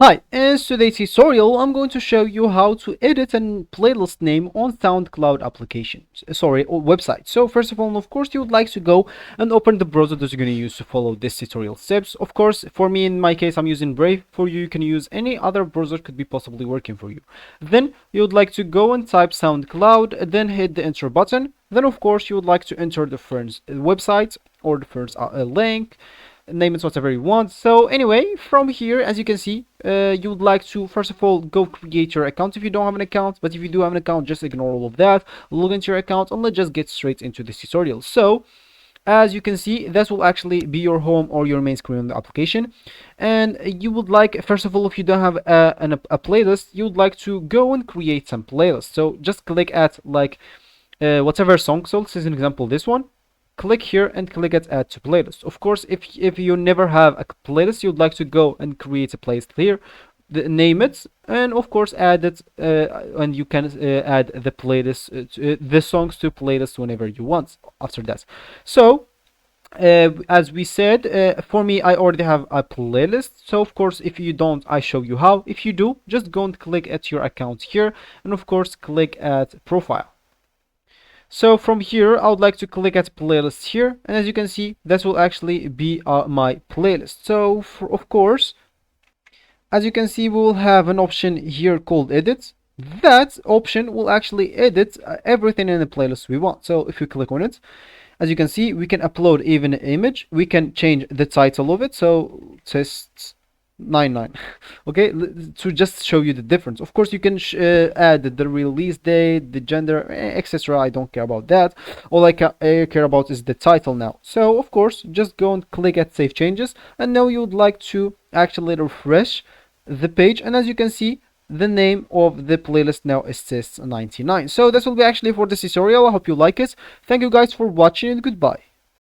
Hi, in today's tutorial, I'm going to show you how to edit a playlist name on Soundcloud application, or website. So first of all, of course, you would like to go and open the browser that you're going to use to follow this tutorial steps. Of course, for me, in my case, I'm using Brave. For you, you can use any other browser could be possibly working for you. Then you would like to go and type SoundCloud, then hit the enter button. Then, of course, you would like to enter the first website or the first link, name it whatever you want. So anyway, from here, as you can see, you would like to first of all go create your account if you don't have an account, but if you do have an account, just ignore all of that, log into your account, and let's just get straight into this tutorial. So as you can see, this will actually be your home or your main screen on the application. And you would like, first of all, if you don't have a playlist, you would like to go and create some playlists. So just click at like whatever song. So this is an example, this one. Click here and click at add to playlist. Of course, if you never have a playlist, you'd like to go and create a playlist here, name it, and of course add it, and you can add the playlist, the songs to playlist whenever you want after that. So as we said, for me, I already have a playlist. So of course, if you don't, I show you how. If you do, just go and click at your account here, and of course click at profile. So from here, I would like to click at playlist here, and as you can see, this will actually be my playlist. So of course, as you can see, we will have an option here called edit. That option will actually edit everything in the playlist we want. So if you click on it, as you can see, we can upload even an image. We can change the title of it. So test 99. Okay, to just show you the difference. Of course, you can add the release date, the gender, etc. I don't care about that. All I care about is the title now. So of course, just go and click at save changes, and now you would like to actually refresh the page, and as you can see, the name of the playlist now is test 99. So this will be actually for this tutorial. I hope you like it. Thank you guys for watching, and goodbye.